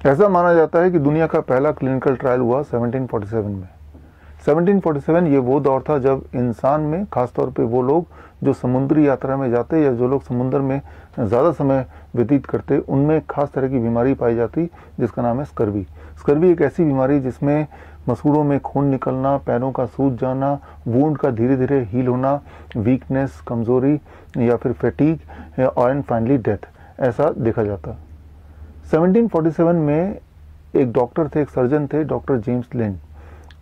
ऐसा माना जाता है कि दुनिया का पहला क्लिनिकल ट्रायल हुआ 1747 में। 1747 ये वो दौर था जब इंसान में, खासतौर पे वो लोग जो समुद्री यात्रा में जाते या जो लोग समुद्र में ज़्यादा समय व्यतीत करते, उनमें खास तरह की बीमारी पाई जाती जिसका नाम है स्कर्वी। स्कर्वी एक ऐसी बीमारी जिसमें मसूड़ों में खून निकलना, पैरों का सूज जाना, वुंड का धीरे धीरे हील होना, वीकनेस, कमज़ोरी या फिर फैटीग एंड फाइनली डेथ, ऐसा देखा जाता। 1747 में एक डॉक्टर थे, एक सर्जन थे, डॉक्टर जेम्स लिंड।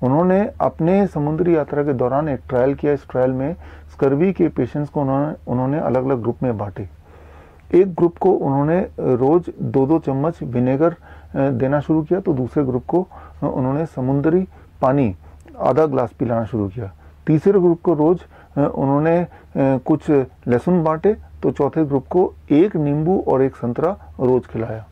उन्होंने अपने समुद्री यात्रा के दौरान एक ट्रायल किया। इस ट्रायल में स्कर्वी के पेशेंट्स को उन्होंने अलग अलग ग्रुप में बांटे। एक ग्रुप को उन्होंने रोज 2-2 चम्मच विनेगर देना शुरू किया, तो दूसरे ग्रुप को उन्होंने समुद्री पानी आधा ग्लास पिलाना शुरू किया। तीसरे ग्रुप को रोज उन्होंने कुछ लहसुन बांटे, तो चौथे ग्रुप को एक नींबू और एक संतरा रोज खिलाया।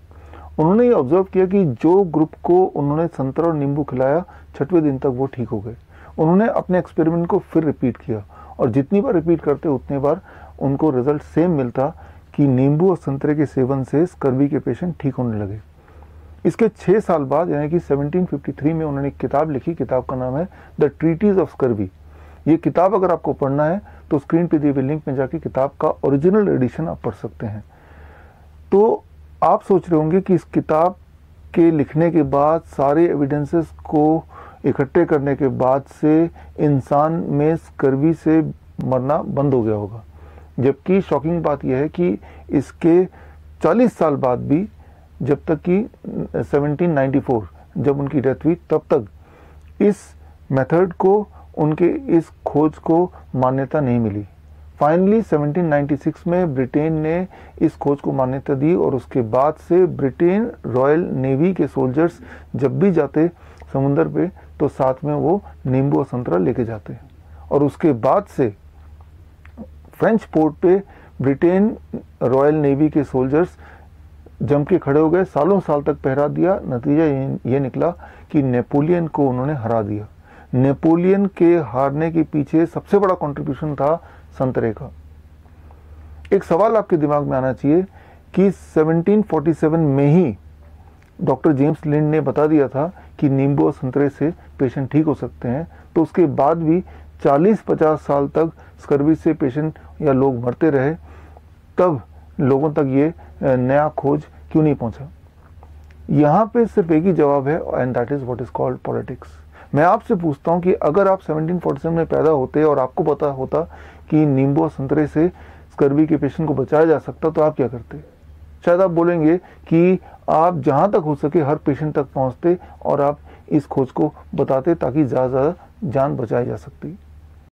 उन्होंने ये ऑब्जर्व किया कि जो ग्रुप को उन्होंने संतरा और नींबू खिलाया, 6वें दिन तक वो ठीक हो गए। उन्होंने अपने एक्सपेरिमेंट को फिर रिपीट किया और जितनी बार रिपीट करते उतनी बार उनको रिजल्ट सेम मिलता कि नींबू और संतरे के सेवन से स्कर्वी के पेशेंट ठीक होने लगे। इसके 6 साल बाद यानी कि 1753 में उन्होंने एक किताब लिखी। किताब का नाम है द ट्रीटीज ऑफ स्कर्वी। ये किताब अगर आपको पढ़ना है तो स्क्रीन पे दिए हुए लिंक में जाके किताब का ओरिजिनल एडिशन आप पढ़ सकते हैं। तो आप सोच रहे होंगे कि इस किताब के लिखने के बाद, सारे एविडेंसेस को इकट्ठे करने के बाद से इंसान में स्कर्वी से मरना बंद हो गया होगा। जबकि शॉकिंग बात यह है कि इसके 40 साल बाद भी, जब तक कि 1794 जब उनकी डेथ हुई, तब तक इस मेथड को, उनके इस खोज को मान्यता नहीं मिली। फाइनली 1796 में ब्रिटेन ने इस खोज को मान्यता दी और उसके बाद से ब्रिटेन रॉयल नेवी के सोल्जर्स जब भी जाते समुंदर पे तो साथ में वो नींबू और संतरा लेके जाते। और उसके बाद से फ्रेंच पोर्ट पे ब्रिटेन रॉयल नेवी के सोल्जर्स जम के खड़े हो गए, सालों साल तक पहरा दिया। नतीजा ये निकला कि नेपोलियन को उन्होंने हरा दिया। नेपोलियन के हारने के पीछे सबसे बड़ा कंट्रीब्यूशन था संतरे का। एक सवाल आपके दिमाग में आना चाहिए कि 1747 में ही डॉक्टर जेम्स लिंड ने बता दिया था कि नींबू और संतरे से पेशेंट ठीक हो सकते हैं, तो उसके बाद भी 40-50 साल तक स्कर्वी से पेशेंट या लोग मरते रहे, तब लोगों तक ये नया खोज क्यों नहीं पहुंचा? यहाँ पे सिर्फ एक ही जवाब है, and that is what is called politics. मैं आपसे पूछता हूँ कि अगर आप 1747 में पैदा होते और आपको पता होता कि नींबू और संतरे से स्कर्वी के पेशेंट को बचाया जा सकता, तो आप क्या करते? शायद आप बोलेंगे कि आप जहाँ तक हो सके हर पेशेंट तक पहुँचते और आप इस खोज को बताते ताकि ज़्यादा से ज़्यादा जान बचाई जा सकती।